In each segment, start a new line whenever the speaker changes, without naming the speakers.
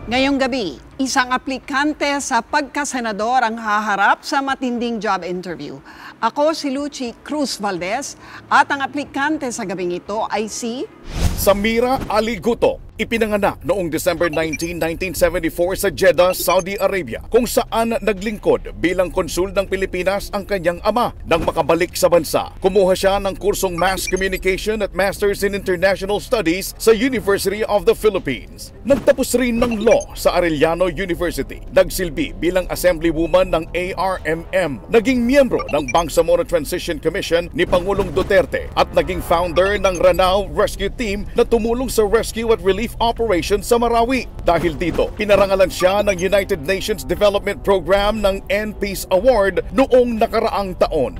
Ngayong gabi, isang aplikante sa pagkasenador ang haharap sa matinding job interview. Ako si Luchi Cruz-Valdes at ang aplikante sa gabing ito ay si
Samira Gutoc. Ipinanganak noong December 19, 1974 sa Jeddah, Saudi Arabia, kung saan naglingkod bilang konsul ng Pilipinas ang kanyang ama. Nang makabalik sa bansa, kumuha siya ng kursong Mass Communication at Masters in International Studies sa University of the Philippines. Nagtapos rin ng law sa Arellano University. Nagsilbi bilang assemblywoman ng ARMM. Naging miyembro ng Bangsamoro Transition Commission ni Pangulong Duterte at naging founder ng Ranao Rescue Team na tumulong sa rescue at relief operation sa Marawi. Dahil dito, pinarangalan siya ng United Nations Development Program ng Peace Award noong nakaraang taon.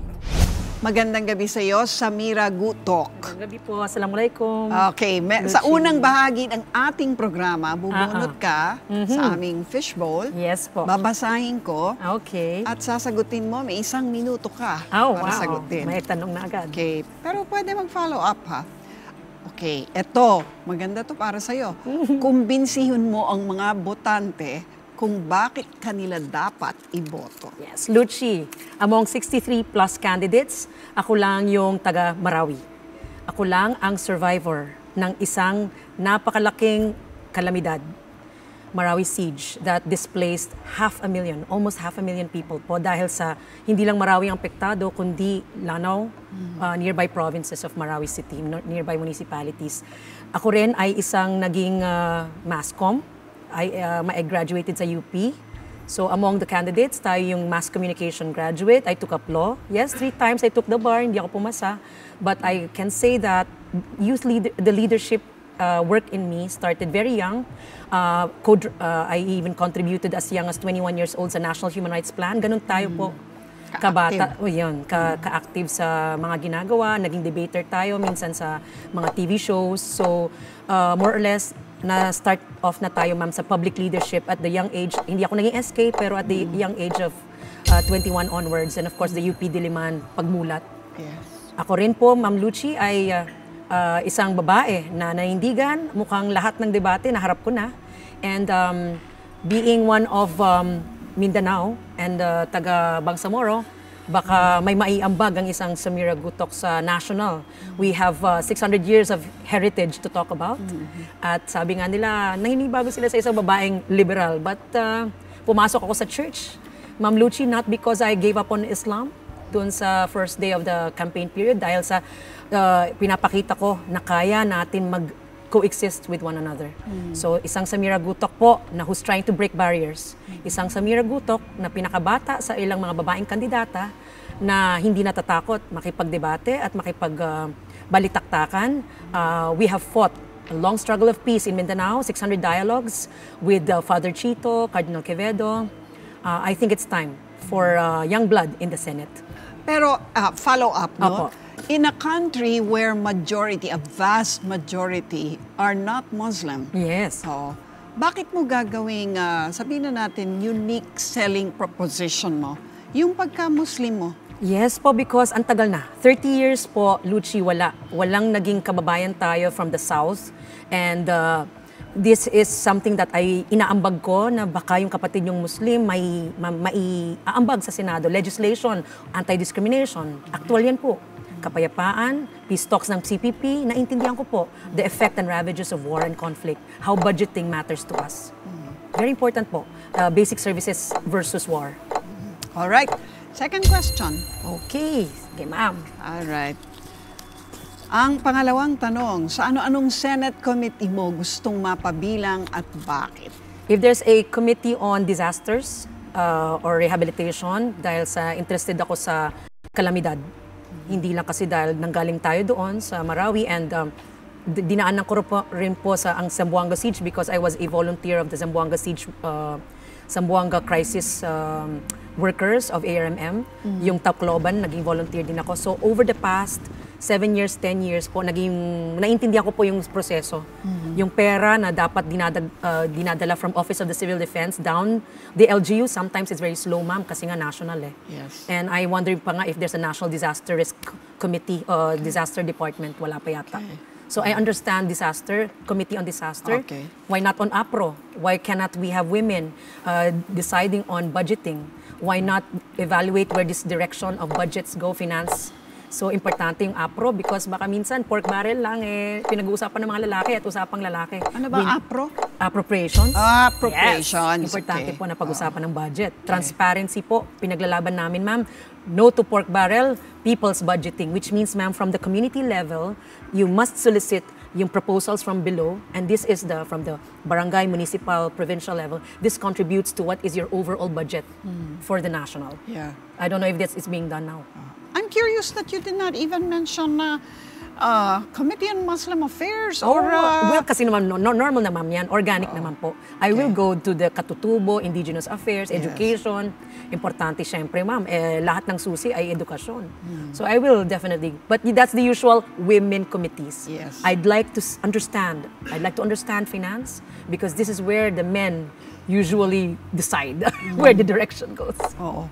Magandang gabi sa iyo, Samira Gutoc.
Magandang gabi po. Assalamualaikum.
Okay, sa unang bahagi ng ating programa, bubunot ka sa aming fishbowl.
Yes po.
Babasahin ko.
Okay.
At sasagutin mo, may 1 minuto ka para sagutin.
May tanong na agad.
Okay, pero pwede mag-follow up ha. Okay, eto, maganda to para sa'yo. Kumbinsihin mo ang mga botante kung bakit kanila dapat iboto.
Yes, Luchi, among 63 plus candidates, ako lang yung taga Marawi. Ako lang ang survivor ng isang napakalaking kalamidad, Marawi siege, that displaced 500,000, almost 500,000 people po dahil sa hindi lang Marawi ang apektado, kundi Lanao, nearby provinces of Marawi City, nearby municipalities. Ako rin ay isang naging masscom. I graduated sa UP. So among the candidates, tayo yung mass communication graduate. I took up law. Yes, 3 times I took the bar, hindi ako pumasa. But I can say that the leadership work in me started very young. I even contributed as young as 21 years old sa National Human Rights Plan. Ganun tayo po. Kabata, ka-active sa mga ginagawa, naging debater tayo minsan sa mga TV shows. So, more or less, na-start off na tayo, ma'am, sa public leadership at the young age. Hindi ako naging SK, pero at the young age of 21 onwards. And of course, the UP Diliman, pagmulat.
Yes.
Ako rin po, Ma'am Luchi, ay isang babae na nanindigan. Mukhang lahat ng debate, naharap ko na. And being one of Mindanao and taga Bangsamoro, baka may maiambag ang isang Samira Gutoc sa national. We have 600 years of heritage to talk about. At sabi nga nila, naninibago sila sa isang babaeng liberal. But pumasok ako sa church, Ma'am Luchi, not because I gave up on Islam doon sa first day of the campaign period, dahil sa pinapakita ko na kaya natin mag-coexist with one another. So, isang Samira Gutoc po na who's trying to break barriers. Isang Samira Gutoc na pinakabata sa ilang mga babaeng kandidata na hindi natatakot makipagdebate at makipagbalitaktakan. We have fought a long struggle of peace in Mindanao, 600 dialogues with Father Chito, Cardinal Quevedo. I think it's time for young blood in the Senate.
Pero follow up, no?
Opo.
In a country where a vast majority are not Muslim.
Yes.
So, bakit mo gagawing, sabihin na natin, unique selling proposition mo, yung pagka-Muslim mo?
Yes po, because ang tagal na. 30 years po, Luchi, walang naging kababayan tayo from the South. And this is something that ay inaambag ko na baka yung kapatid yung Muslim may aambag sa Senado. Legislation, anti-discrimination. Actual yan po. Kapayapaan, peace talks ng CPP, naintindihan ko po the effect and ravages of war and conflict, how budgeting matters to us. Very important po, basic services versus war.
All right. Second question.
Okay, sige ma'am.
All right. Ang pangalawang tanong, sa ano-anong Senate committee mo gustong mapabilang at bakit?
If there's a committee on disasters or rehabilitation, dahil sa interested ako sa kalamidad, hindi lang kasi dahil nanggaling tayo doon sa Marawi and dinaanan ko rin po sa ang Zamboanga siege because I was a volunteer of the Zamboanga siege, Zamboanga crisis workers of ARMM. Yung Tacloban, naging volunteer din ako. So over the past 7 years, 10 years po, naintindihan ko po yung proseso. Yung pera na dapat dinadala from Office of the Civil Defense down the LGU, sometimes it's very slow, ma'am, kasi nga national eh.
Yes.
And I wonder pa nga if there's a National Disaster Risk Committee, Disaster Department, wala pa yata.
Okay.
So I understand disaster, Committee on Disaster.
Okay.
Why not on APRO? Why cannot we have women deciding on budgeting? Why not evaluate where this direction of budgets go, finance? So importante yung APRO because baka minsan pork barrel lang pinag-uusapan ng mga lalaki at usapang lalaki.
Ano ba APRO?
Appropriations.
Appropriations.
Yes. Importante
Okay.
po na pag-usapan ng budget. Transparency po, pinaglalaban namin, ma'am. No to pork barrel, people's budgeting, which means, ma'am, from the community level, you must solicit yung proposals from below, and this is from the barangay, municipal, provincial level. This contributes to what is your overall budget for the national.
Yeah.
I don't know if this is being done now.
I'm curious that you did not even mention Committee on Muslim Affairs
Well, kasi naman, normal naman yan. Organic naman po. I will go to the Katutubo, Indigenous Affairs, Education. Importante, syempre, ma'am. Lahat ng susi ay edukasyon. So I will definitely. But that's the usual women committees.
Yes.
I'd like to understand finance because this is where the men usually decide where the direction goes.
Oo.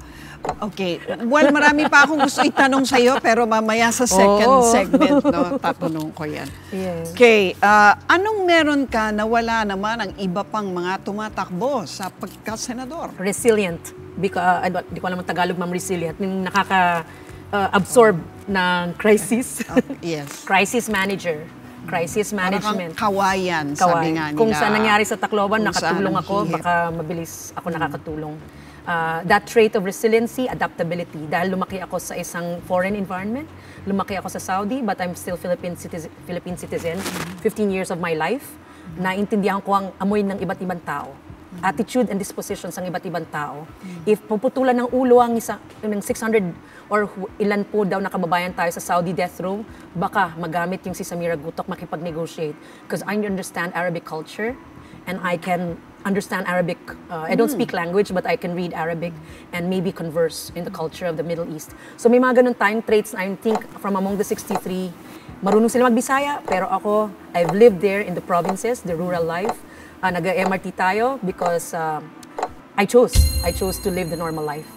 Okay. Well, marami pa akong gusto itanong sa'yo, pero mamaya sa second segment, no, tatanong ko yan.
Yes.
Okay. Anong meron ka na wala naman ang iba pang mga tumatakbo sa pagkasenador?
Resilient. Because, di ko alam ang Tagalog, ma'am, resilient. Yung nakaka-absorb ng crisis.
Yes.
Crisis manager. Crisis management.
Parang kawayan, sabi nga nila.
Kung saan nangyari sa Tacloban,
Kung
nakatulong
saan
ako,
hihip.
baka mabilis ako nakakatulong. That trait of resiliency, adaptability. Dahil lumaki ako sa isang foreign environment, lumaki ako sa Saudi, but I'm still Philippine citizen. 15 years of my life. Naintindihan ko ang amoy ng iba't ibang tao. Attitude and dispositions ng iba't ibang tao. If puputulan ng ulo ang ng 600 or ilan po daw na kababayan tayo sa Saudi death row, baka magamit yung si Samira Gutoc makipag-negotiate. Because I understand Arabic culture and I can understand Arabic. I don't speak language, but I can read Arabic and maybe converse in the culture of the Middle East. So may mga ganun tayong traits na I think from among the 63, marunong sila magbisaya, pero ako, I've lived there in the provinces, the rural life. Nag-MRT tayo because I chose to live the normal life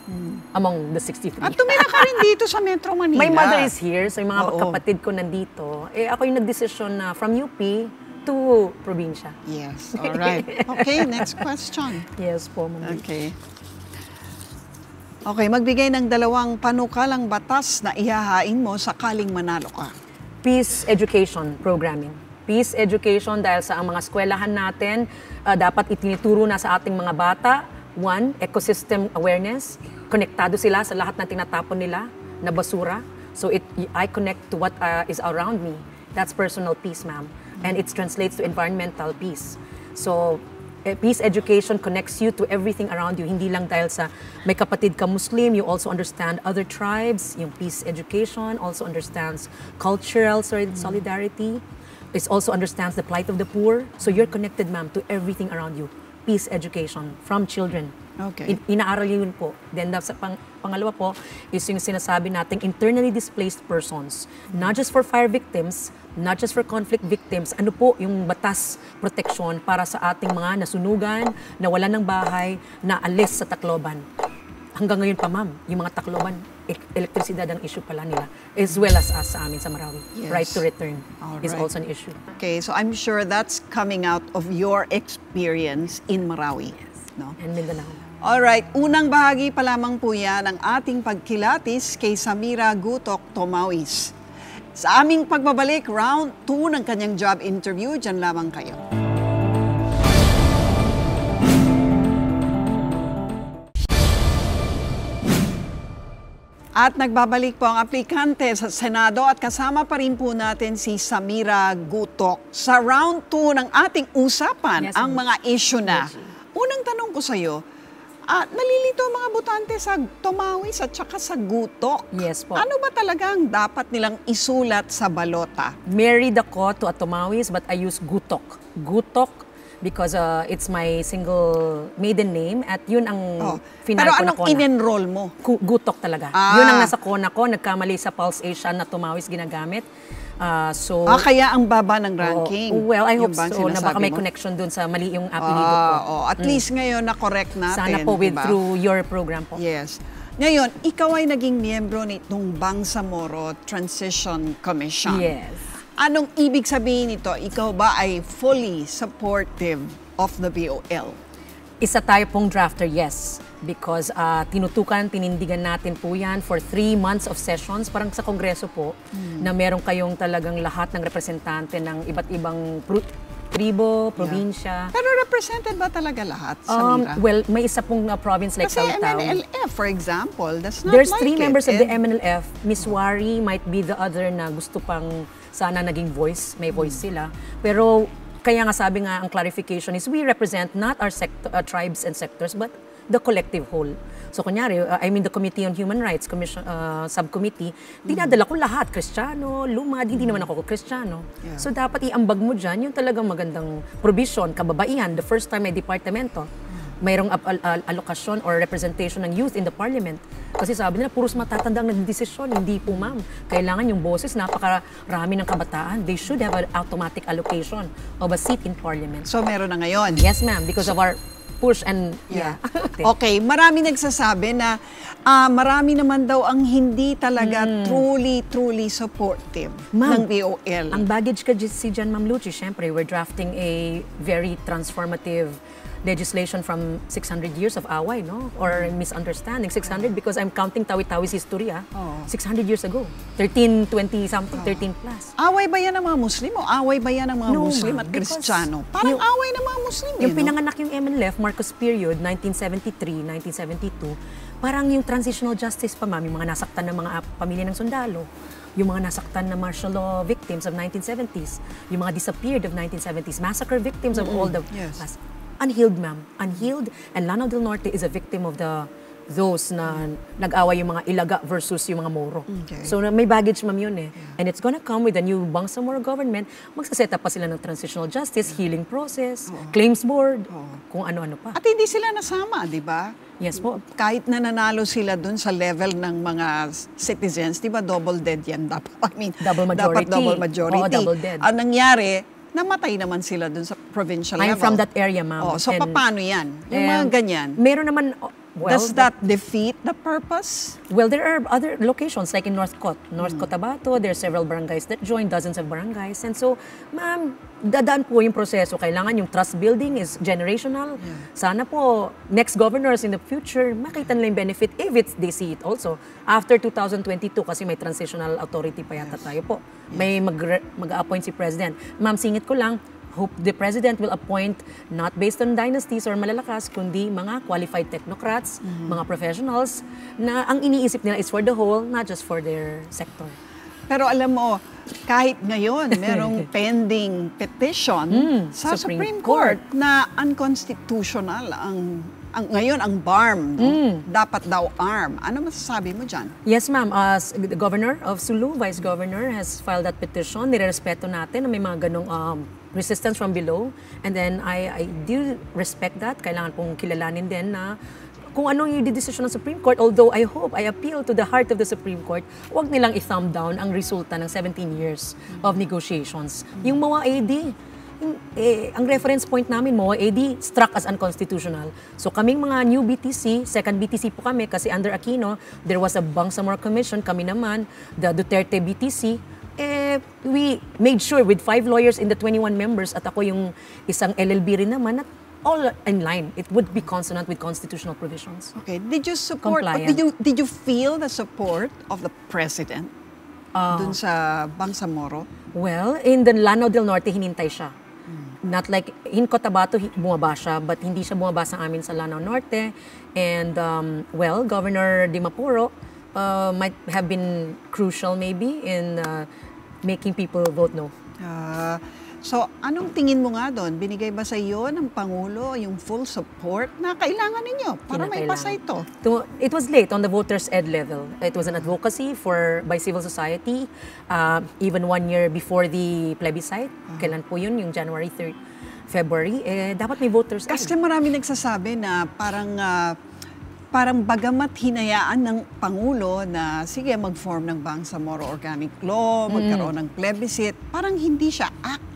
among the 63.
At tumira ka rin dito sa Metro Manila.
My mother is here, so yung mga
Oo.
kapatid ko nandito. Ako yung nag-decision na from UP to probinsya.
Yes, all right. Okay, next question.
Yes po, ma'am.
Okay. Okay, magbigay ng 2 panukalang batas na ihahain mo sakaling manalo ka.
Peace education programming. Peace education dahil sa ang mga eskwelahan natin, dapat itinuturo na sa ating mga bata. 1, ecosystem awareness. Konektado sila sa lahat ng tinatapon nila na basura. So I connect to what is around me. That's personal peace, ma'am. And it translates to environmental peace. So peace education connects you to everything around you. Hindi lang dahil sa may kapatid ka Muslim, you also understand other tribes. Yung peace education also understands cultural solidarity. It also understands the plight of the poor. So you're connected, ma'am, to everything around you. Peace education from children.
Okay.
Inaaral yun po. Then sa pangalawa po is yung sinasabi nating internally displaced persons. Not just for fire victims, not just for conflict victims. Ano po yung batas proteksyon para sa ating mga nasunugan, nawalan ng bahay, naalis sa Tacloban. Hanggang ngayon pa, ma'am, yung mga Tacloban, elektrisidad ang issue pala nila, as well as us sa amin sa Marawi.
Yes.
Right to return is
Alright.
also an issue.
Okay, so I'm sure that's coming out of your experience in Marawi. No?
And Mindanao.
Alright, unang bahagi pa lamang po yan ang ating pagkilatis kay Samira Gutoc Tomawis. Sa aming pagbabalik, round 2 ng kanyang job interview, dyan lamang kayo. At nagbabalik po ang aplikante sa Senado at kasama pa rin po natin si Samira Gutoc. Sa round 2 ng ating usapan,
Yes,
ang
ma'am.
mga issue na.
Yes.
Unang tanong ko sa iyo, nalilito ang mga botante sa Tomawis at saka sa Gutoc.
Yes po.
Ano ba talagang dapat nilang isulat sa balota?
Married ako to a Tomawis, but I use Gutoc. Gutoc because it's my single maiden name at yun ang
Pero
final ko na
anong in-enroll mo?
Gutoc talaga. Yun ang nasa kona ko. Nagkamali sa Pulse Asia na Tomawis ginagamit.
Kaya ang baba ng ranking.
Well, I hope
Yun ba ang
so. Na baka
sinasabi
may
mo?
connection dun sa mali yung apelido ko.
At least ngayon na-correct natin.
Sana po
diba?
through your program po.
Yes. Ngayon, ikaw ay naging miyembro nitong Bangsamoro Transition Commission.
Yes.
Anong ibig sabihin nito? Ikaw ba ay fully supportive of the BOL?
Isa tayo pong drafter, yes. Because tinindigan natin po yan for 3 months of sessions, parang sa Kongreso po, na meron kayong talagang lahat ng representante ng iba't ibang tribo, probinsya.
Pero represented ba talaga lahat, Samira?
Well, may isa pong province like
Kasi
Tawi-Tawi.
MNLF, for example, that's not
There's
like
3 members of the
And
MNLF. Miss Wari might be the other na gusto pang sana naging voice. May voice sila. Pero kaya nga sabi nga, ang clarification is we represent not our tribes and sectors, but the collective whole. So kunyari, the Committee on Human Rights Subcommittee, dinadala ko lahat, Kristiyano, lumad, hindi naman ako Kristiyano.
Yeah.
So dapat iambag mo dyan yung talagang magandang provision, kababaihan, the first time may departamento, mayroong alokasyon or representation ng youth in the parliament. Kasi sabi nila, puros matatanda ang nagdesisyon. Hindi po, ma'am. Kailangan yung boses, napakarami ng kabataan. They should have an automatic allocation of a seat in parliament.
So meron na ngayon?
Yes, ma'am. Because of our push and
Okay, marami nagsasabi na marami naman daw ang hindi talaga truly supportive ng BOL.
Ang baggage kasi dyan, Ma'am Luchi, syempre, we're drafting a very transformative legislation from 600 years of away, no? Or misunderstanding. 600 because I'm counting Tawi-Tawi's history, 600 years ago. 1320 something, 13 plus.
Away ba yan ng mga Muslim o away ba yan ng mga
No,
Muslim
ma'am,
at Kristiyano? Parang away ng mga Muslim,
Yung pinanganak yung MNLF, Marcos period, 1973, 1972, parang yung transitional justice pa, ma'am, yung mga nasaktan ng mga pamilya ng sundalo, yung mga nasaktan na martial law victims of 1970s, yung mga disappeared of 1970s, massacre victims of all the past. Unhealed, ma'am. Unhealed. And Lanao del Norte is a victim of those na nag-away yung mga Ilaga versus yung mga Moro.
Okay.
So may baggage, ma'am, yun eh. And it's gonna come with the new Bangsamoro government. Magsaset up pa sila ng transitional justice, healing process, claims board, kung ano-ano pa.
At hindi sila nasama, di ba?
Yes po.
Kahit na nanalo sila dun sa level ng mga citizens, di ba double dead yan? Dapat,
Double majority.
Dapat double majority.
Oo, double dead.
Ang nangyari, namatay naman sila dun sa provincial level.
I'm from that area, ma'am.
So paano yan? Yung mga ganyan.
Meron naman,
Does that defeat the purpose?
Well, there are other locations like in North Cotabato, there are several barangays that join, dozens of barangays. And so, ma'am, dadaan po yung proseso. Kailangan yung trust building is generational. Sana po, next governors in the future, makita nila yung benefit if they see it also. After 2022, kasi may transitional authority pa yata tayo po. May mag-appoint si President. Ma'am, singit ko lang, hope the President will appoint not based on dynasties or malalakas, kundi mga qualified technocrats, mga professionals, na ang iniisip nila is for the whole, not just for their sector.
Pero alam mo, kahit ngayon, merong pending petition sa Supreme Court na unconstitutional ngayon ang BARM, no? Dapat daw arm. Ano masasabi mo dyan?
Yes, ma'am. The Governor of Sulu, Vice Governor, has filed that petition. Nirerespeto natin na may mga ganong resistance from below. And then I do respect that. Kailangan pong kilalanin din na kung anong yung decision ng Supreme Court. Although I hope, I appeal to the heart of the Supreme Court, huwag nilang i-thumb down ang resulta ng 17 years of negotiations. Yung MOA AD, ang reference point namin, MOA AD, struck as unconstitutional. So kaming mga new BTC, second BTC po kami kasi under Aquino, there was a Bangsamoro Commission, kami naman, the Duterte BTC, we made sure with 5 lawyers in the 21 members at ako yung isang LLB rin naman, at all in line. It would be consonant with constitutional provisions.
Okay. Did you support, did you feel the support of the President dun sa Bangsamoro?
Well, in the Lanao del Norte, hinintay siya. Not like in Cotabato, bumaba siya, but hindi siya bumaba sa amin sa Lanao Norte. And, well, Governor Dimapuro might have been crucial maybe in making people vote no.
So, anong tingin mo nga doon? Binigay ba sa iyo ng Pangulo yung full support na kailangan ninyo para may pasa ito?
It was late on the voters' ed level. It was an advocacy by civil society, even 1 year before the plebiscite. Kailan po yun? Yung January 3rd, February. Dapat may voters' ed.
Kasi marami nagsasabi na parang bagamat hinayaan ng Pangulo na sige mag-form ng Bangsamoro Organic Law, magkaroon ng plebiscite, parang hindi siya actively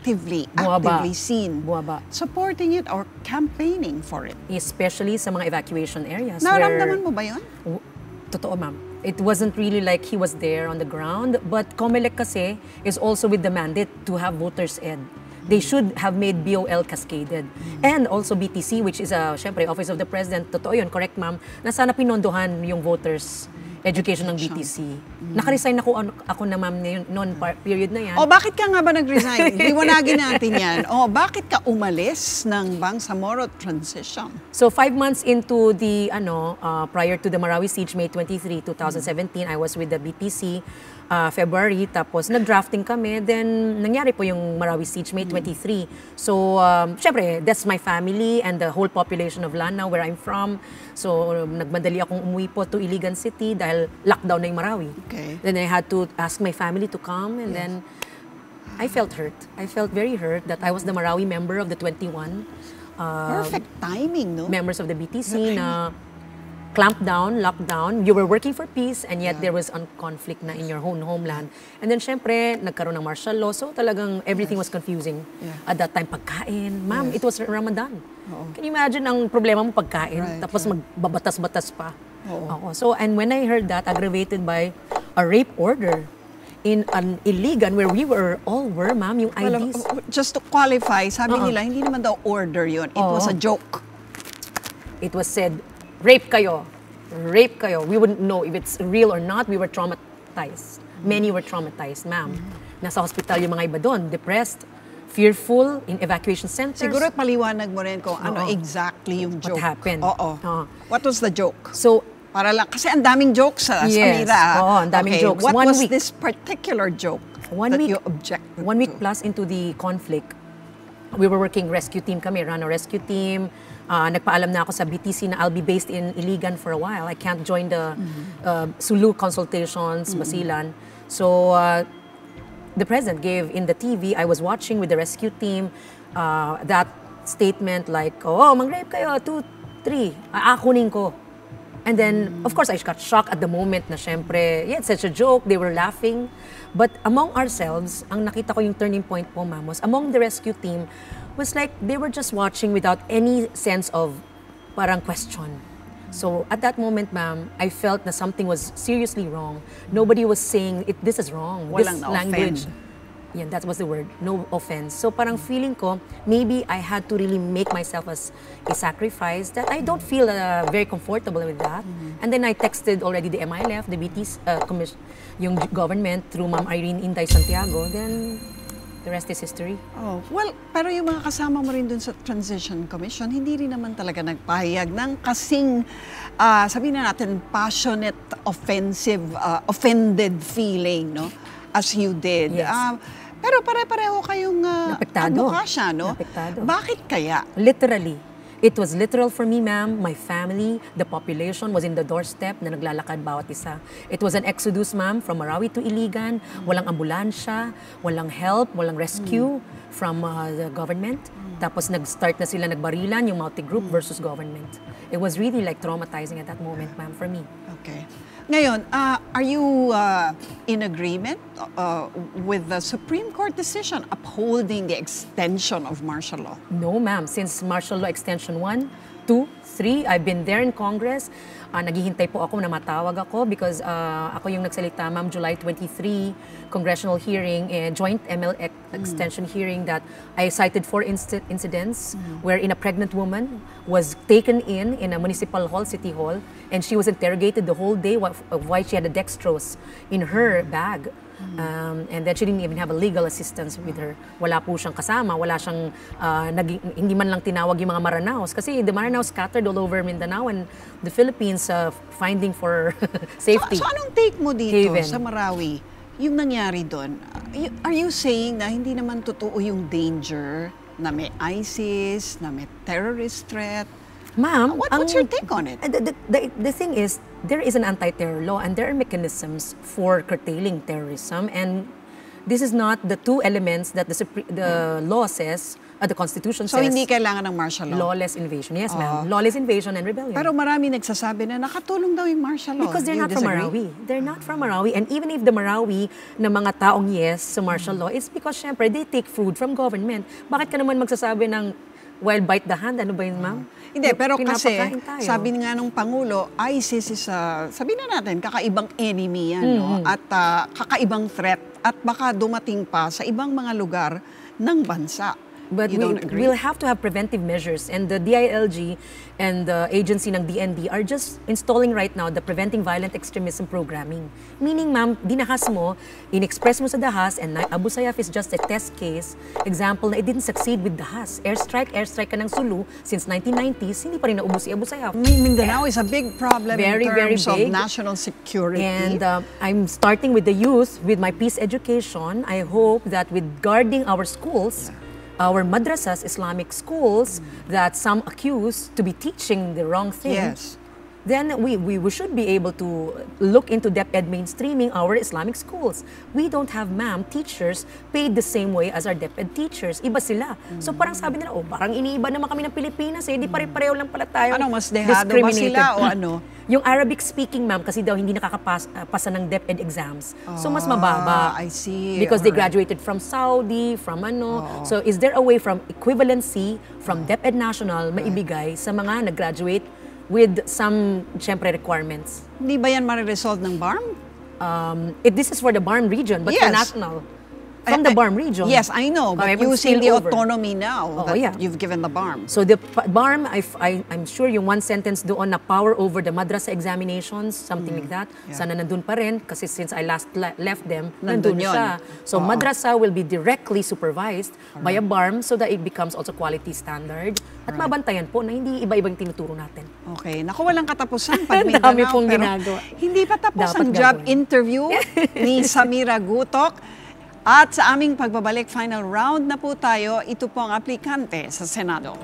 seen supporting it or campaigning for it.
Especially sa mga evacuation areas.
Naramdaman mo ba yun?
Totoo, ma'am. It wasn't really like he was there on the ground, but COMELEC kasi is also with the mandate to have voters ed. They should have made BOL cascaded. And also BTC, which is, syempre, Office of the President, totoo yun, correct ma'am, na sana pinondohan yung voters education ng BTC. Naka-resign ako na ma'am noon period na yan.
O bakit ka nga ba nag-resign? Liwanagin natin yan. O bakit ka umalis ng Bangsamoro transition?
So 5 months into the, prior to the Marawi siege, May 23, 2017, I was with the BTC. February, tapos nag-drafting kami, then nangyari po yung Marawi siege, May 23. So, syempre, that's my family and the whole population of Lanao where I'm from. So, nagmadali akong umuwi po to Iligan City dahil lockdown na yung Marawi.
Okay.
Then I had to ask my family to come and then I felt hurt. I felt very hurt that I was the Marawi member of the 21.
Perfect timing, no?
Members of the BTC na clamped down, lockdown, you were working for peace and yet there was conflict na in your own homeland. And then syempre, nagkaroon ng martial law, so talagang everything was confusing. At that time, pagkain. Ma'am, it was Ramadan. Can you imagine ang problema mo pagkain, tapos magbabatas-batas pa. So, and when I heard that, aggravated by a rape order in an Iligan where we all were, ma'am, yung IDs.
Just to qualify, sabi nila, hindi naman daw order yun. It was a joke.
It was said, rape kayo. Rape kayo. We wouldn't know if it's real or not. We were traumatized. Many were traumatized, ma'am. Nasa hospital yung mga iba doon, depressed, fearful, in evacuation centers.
Siguro paliwanag mo rin kung ano exactly yung joke.
What happened.
What was the joke?
So,
para lang, kasi ang daming jokes sa Samira.
Ang daming jokes.
What was this particular joke that you objected
1 week plus into the conflict, we were working rescue team kami, run a rescue team. Nagpaalam na ako sa BTC na I'll be based in Iligan for a while. I can't join the Sulu consultations, Basilan. So, the president gave in the TV, I was watching with the rescue team, that statement like, mang-rape kayo, 2, 3, aakunin ko. And then, of course, I got shocked at the moment na syempre, it's such a joke, they were laughing. But among ourselves, ang nakita ko yung turning point po, ma'am, was among the rescue team, was like they were just watching without any sense of parang question. So at that moment, ma'am, I felt that something was seriously wrong. Nobody was saying, this is wrong.
Walang
this language. Yeah, that was the word, no offense. So parang feeling ko, maybe I had to really make myself as a sacrifice that I don't feel very comfortable with that. And then I texted already the MILF, the BT's yung government through Ma'am Irene Inday Santiago. Then the rest is history.
Well, pero yung mga kasama mo rin dun sa Transition Commission, hindi rin naman talaga nagpahayag ng kasing, sabihin na natin, passionate, offensive, offended feeling, no? As you did.
Yes.
Pero pare-pareho kayong advokasya, no?
Napektado.
Bakit kaya?
Literally. It was literal for me, ma'am, my family, the population was in the doorstep na naglalakad bawat isa. It was an exodus, ma'am, from Marawi to Iligan. Walang ambulansya, walang help, walang rescue from the government. Tapos nag-start na sila nagbarilan, yung multi-group versus government. It was really like traumatizing at that moment, ma'am, for me.
Okay. Ngayon, are you in agreement with the Supreme Court decision upholding the extension of martial law?
No, ma'am. Since martial law extension 1, 2, 3, I've been there in Congress. Naghihintay po ako na matawag ako because ako yung nagsalita, ma'am, July 23, congressional hearing, joint ML extension hearing that I cited 4 incidents wherein a pregnant woman was taken in a municipal hall, city hall, and she was interrogated the whole day of why she had a dextrose in her bag. And then she didn't even have a legal assistance with her. Wala po siyang kasama, wala siyang, hindi man lang tinawag yung mga Maranaos. Kasi the Maranaos scattered all over Mindanao and the Philippines finding for safety.
So anong take mo dito
Haven.
sa Marawi? Yung nangyari doon, are you saying na hindi naman totoo yung danger na may ISIS, na may terrorist threat?
Ma'am,
what's your take on it?
The thing is, there is an anti-terror law and there are mechanisms for curtailing terrorism, and this is not the 2 elements that the law says, the Constitution says.
So hindi kailangan ng martial law?
Lawless invasion. Yes, ma'am. Lawless invasion and rebellion.
Pero marami nagsasabi na nakatulong daw yung martial law.
Because they're not from Marawi. They're not from Marawi. And even if the Marawi na mga taong yes sa martial law, it's because syempre they take food from government. Bakit ka naman magsasabi ng while bite the hand, ano ba yun, ma'am?
Hindi, pero kasi,
Pinapakain tayo.
sabi nga nung Pangulo, ISIS is, sabi na natin, kakaibang enemy yan, no? At kakaibang threat. At baka dumating pa sa ibang mga lugar ng bansa.
But
You don't agree?
we'll have to have preventive measures, and the DILG and the agency ng DND are just installing right now the Preventing Violent Extremism Programming. Meaning, ma'am, dinahas mo, in-express mo sa dahas, and Abu Sayyaf is just a test case example na it didn't succeed with dahas. Airstrike ka ng Sulu since 1990s, hindi pa rin naubos si Abu Sayyaf.
Mindanao is a big problem
Very,
in
very
terms of
big.
national security.
And I'm starting with the youth, with my peace education. I hope that with guarding our schools, our madrasas, Islamic schools, that some accuse to be teaching the wrong thing,
Yes.
then we should be able to look into DepEd mainstreaming our Islamic schools. We don't have, ma'am, teachers paid the same way as our DepEd teachers. Iba sila. So parang sabi nila, parang iniiba naman kami ng Pilipinas eh, di pare-pareho lang pala tayo.
Ano, mas dehado ba sila o ano?
Yung Arabic speaking, ma'am, kasi daw hindi nakakapasa ng DepEd exams. So mas mababa.
I see.
Because they
Alright.
graduated from Saudi, from ano. So is there a way from equivalency from DepEd National maibigay sa mga nag-graduate with some, syempre, requirements?
Hindi ba yan mariresolve ng BARM?
This is for the BARM region, but for
Yes.
national. From the BARM region.
Yes, I know. But
Okay, but
using the
still over.
autonomy now that
yeah.
you've given the BARM.
So the BARM, I'm sure yung one sentence doon na power over the madrasa examinations, something like that, sana nandun pa rin kasi since I last left them,
Nandun
nandun
yun.
siya. So madrasa will be directly supervised by a BARM so that it becomes also quality standard at mabantayan po na hindi iba-ibang tinuturo natin.
Okay. Naku, walang katapusan pag
Ang dami
Mindanao,
pong
pero
ginagawa.
hindi pa tapos
Dapat
ang job
gagawin.
interview ni Samira Gutoc. At sa aming pagbabalik final round na po tayo, ito po ang aplikante sa Senado.